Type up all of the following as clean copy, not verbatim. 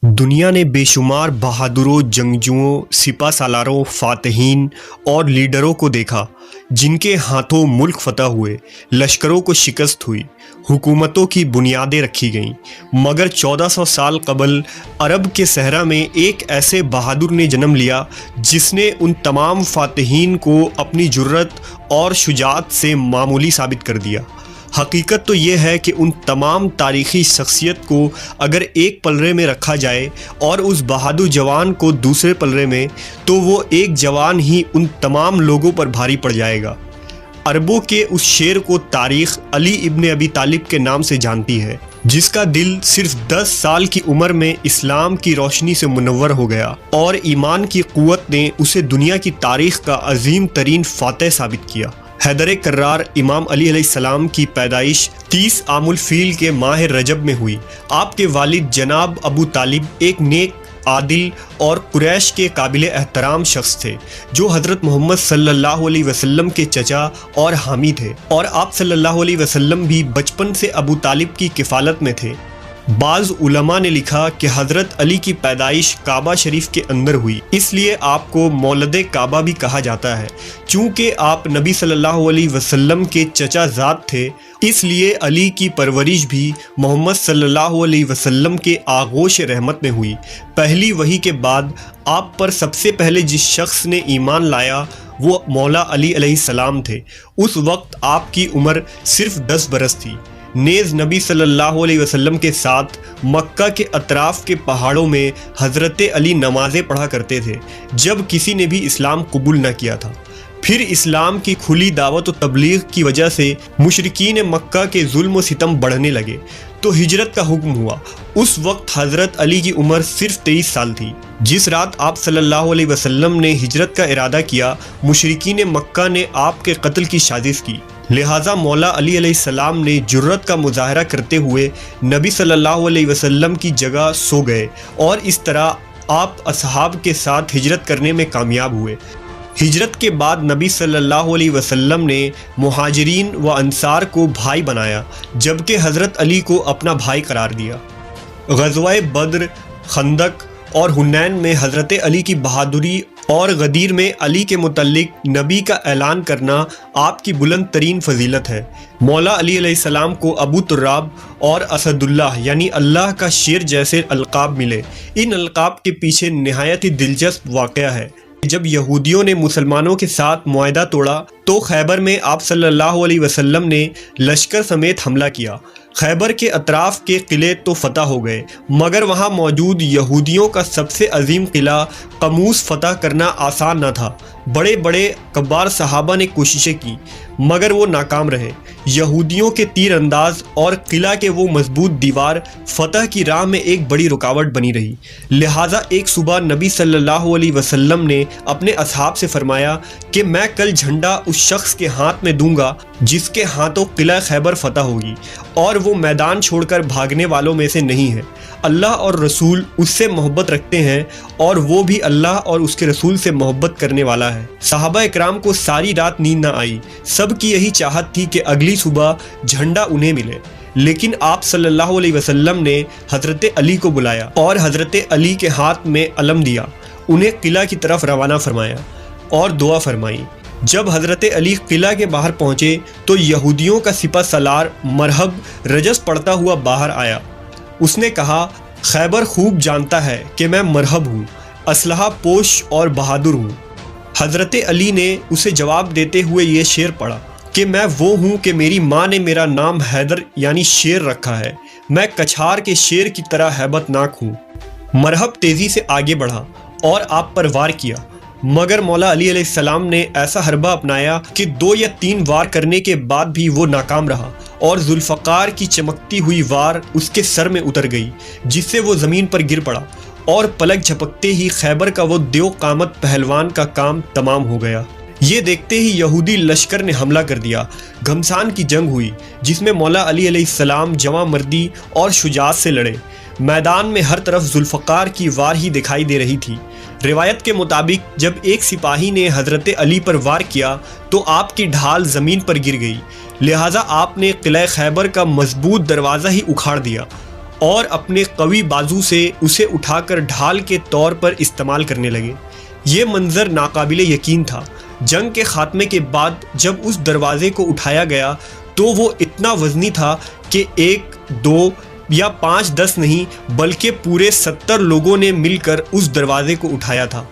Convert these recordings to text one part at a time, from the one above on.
دنیا نے بے شمار بہادروں، جنگجوؤں، سپہ سالاروں، فاتحین اور لیڈروں کو دیکھا جن کے ہاتھوں ملک فتح ہوئے، لشکروں کو شکست ہوئی، حکومتوں کی بنیادیں رکھی گئیں، مگر 1400 سال قبل عرب کے صحرا میں ایک ایسے بہادر نے جنم لیا جس نے ان تمام فاتحین کو اپنی جرأت اور شجاعت سے معمولی ثابت کر دیا۔ حقیقت تو یہ ہے کہ ان تمام تاریخی شخصیت کو اگر ایک پلڑے میں رکھا جائے اور اس بہادر جوان کو دوسرے پلڑے میں، تو وہ ایک جوان ہی ان تمام لوگوں پر بھاری پڑ جائے گا۔ عربوں کے اس شیر کو تاریخ علی ابن ابی طالب کے نام سے جانتی ہے، جس کا دل صرف 10 سال کی عمر میں اسلام کی روشنی سے منور ہو گیا اور ایمان کی قوت نے اسے دنیا کی تاریخ کا عظیم ترین فاتح ثابت کیا۔ حیدر کرار امام علی علیہ السلام کی پیدائش 30 عام الفیل کے ماہ رجب میں ہوئی۔ آپ کے والد جناب ابو طالب ایک نیک، عادل اور قریش کے قابل احترام شخص تھے، جو حضرت محمد صلی اللہ علیہ وسلم کے چچا اور حامی تھے، اور آپ صلی اللہ علیہ وسلم بھی بچپن سے ابو طالب کی کفالت میں تھے۔ بعض علماء نے لکھا کہ حضرت علی کی پیدائش کعبہ شریف کے اندر ہوئی، اس لیے آپ کو مولد کعبہ بھی کہا جاتا ہے۔ چونکہ آپ نبی صلی اللہ علیہ وسلم کے چچا زاد تھے، اس لیے علی کی پرورش بھی محمد صلی اللہ علیہ وسلم کے آغوش رحمت میں ہوئی۔ پہلی وحی کے بعد آپ پر سب سے پہلے جس شخص نے ایمان لایا وہ مولا علی علیہ السلام تھے۔ اس وقت آپ کی عمر صرف 10 برس تھی۔ نیز نبی صلی اللہ علیہ وسلم کے ساتھ مکہ کے اطراف کے پہاڑوں میں حضرت علی نمازیں پڑھا کرتے تھے جب کسی نے بھی اسلام قبول نہ کیا تھا۔ پھر اسلام کی کھلی دعوت و تبلیغ کی وجہ سے مشرکین مکہ کے ظلم و ستم بڑھنے لگے تو ہجرت کا حکم ہوا۔ اس وقت حضرت علی کی عمر صرف 23 سال تھی۔ جس رات آپ صلی اللہ علیہ وسلم نے ہجرت کا ارادہ کیا، مشرکین مکہ نے آپ کے قتل کی سازش کی، لہٰذا مولا علی علیہ السلام نے جرأت کا مظاہرہ کرتے ہوئے نبی صلی اللہ علیہ وسلم کی جگہ سو گئے، اور اس طرح آپ اصحاب کے ساتھ ہجرت کرنے میں کامیاب ہوئے۔ ہجرت کے بعد نبی صلی اللہ علیہ وسلم نے مہاجرین و انصار کو بھائی بنایا، جبکہ حضرت علی کو اپنا بھائی قرار دیا۔ غزوہ بدر، خندق اور حنین میں حضرت علی کی بہادری اور غدیر میں علی کے متعلق نبی کا اعلان کرنا آپ کی بلند ترین فضیلت ہے۔ مولا علی علیہ السلام کو ابو تراب اور اسد اللہ یعنی اللہ کا شیر جیسے القاب ملے۔ ان القاب کے پیچھے نہایت ہی دلچسپ واقعہ ہے۔ جب یہودیوں نے مسلمانوں کے ساتھ معاہدہ توڑا تو خیبر میں آپ صلی اللہ علیہ وسلم نے لشکر سمیت حملہ کیا۔ خیبر کے اطراف کے قلعے تو فتح ہو گئے، مگر وہاں موجود یہودیوں کا سب سے عظیم قلعہ قموس فتح کرنا آسان نہ تھا۔ بڑے بڑے کبار صحابہ نے کوششیں کی، مگر وہ ناکام رہے۔ یہودیوں کے تیر انداز اور قلعہ کے وہ مضبوط دیوار فتح کی راہ میں ایک بڑی رکاوٹ بنی رہی۔ لہٰذا ایک صبح نبی صلی اللہ علیہ وسلم نے اپنے اصحاب سے فرمایا کہ میں کل جھنڈا اس شخص کے ہاتھ میں دوں گا جس کے ہاتھوں قلعہ خیبر فتح ہوگی، اور وہ میدان چھوڑ کر بھاگنے والوں میں سے نہیں ہے۔ اللہ اور رسول اس سے محبت رکھتے ہیں، اور وہ بھی اللہ اور اس کے رسول سے محبت کرنے والا ہے۔ صحابہ اکرام کو ساری رات نیند نہ آئی، سب کی یہی چاہت تھی کہ اگلی صبح جھنڈا انہیں ملے۔ لیکن آپ صلی اللہ علیہ وسلم نے حضرت علی کو بلایا اور حضرت علی کے ہاتھ میں علم دیا، انہیں قلعہ کی طرف روانہ فرمایا اور دعا فرمائی۔ جب حضرت علی قلعہ کے باہر پہنچے تو یہودیوں کا سپہ سالار مرہب رجس پڑھتا ہوا باہر آیا۔ اس نے کہا، خیبر خوب جانتا ہے کہ میں مرہب ہوں، اسلحہ پوش اور بہادر ہوں۔ حضرت علی نے اسے جواب دیتے ہوئے یہ شعر پڑھا کہ میں وہ ہوں کہ میری ماں نے میرا نام حیدر یعنی شیر رکھا ہے، میں کچھار کے شیر کی طرح ہیبت ناک ہوں۔ مرہب تیزی سے آگے بڑھا اور آپ پر وار کیا، مگر مولا علی علیہ السلام نے ایسا حربہ اپنایا کہ 2 یا 3 وار کرنے کے بعد بھی وہ ناکام رہا، اور ذوالفقار کی چمکتی ہوئی وار اس کے سر میں اتر گئی، جس سے وہ زمین پر گر پڑا، اور پلک جھپکتے ہی خیبر کا وہ دیو قامت پہلوان کا کام تمام ہو گیا۔ یہ دیکھتے ہی یہودی لشکر نے حملہ کر دیا۔ گھمسان کی جنگ ہوئی جس میں مولا علی علیہ السلام جواں مردی اور شجاعت سے لڑے۔ میدان میں ہر طرف ذوالفقار کی وار ہی دکھائی دے رہی تھی۔ روایت کے مطابق جب ایک سپاہی نے حضرت علی پر وار کیا تو آپ کی ڈھال زمین پر گر گئی، لہٰذا آپ نے قلعہ خیبر کا مضبوط دروازہ ہی اکھاڑ دیا اور اپنے قوی بازو سے اسے اٹھا کر ڈھال کے طور پر استعمال کرنے لگے۔ یہ منظر ناقابل یقین تھا۔ جنگ کے خاتمے کے بعد جب اس دروازے کو اٹھایا گیا تو وہ اتنا وزنی تھا کہ 1 2 یا 5 10 نہیں بلکہ پورے 70 لوگوں نے مل کر اس دروازے کو اٹھایا تھا۔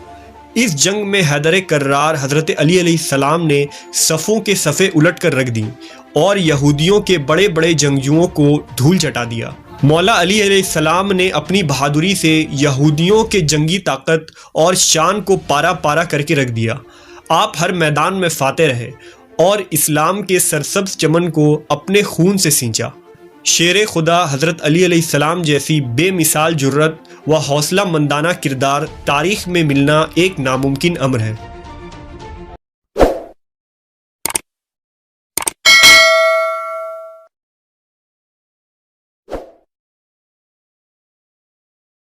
اس جنگ میں حیدر کرار حضرت علی علیہ السلام نے صفوں کے صفیں الٹ کر رکھ دیں اور یہودیوں کے بڑے بڑے جنگجوؤں کو دھول چٹا دیا۔ مولا علی علیہ السلام نے اپنی بہادری سے یہودیوں کے جنگی طاقت اور شان کو پارا پارا کر کے رکھ دیا۔ آپ ہر میدان میں فاتح رہے اور اسلام کے سرسبز چمن کو اپنے خون سے سینچا۔ شیر خدا حضرت علی علیہ السلام جیسی بے مثال جرت و حوصلہ مندانہ کردار تاریخ میں ملنا ایک ناممکن امر ہے۔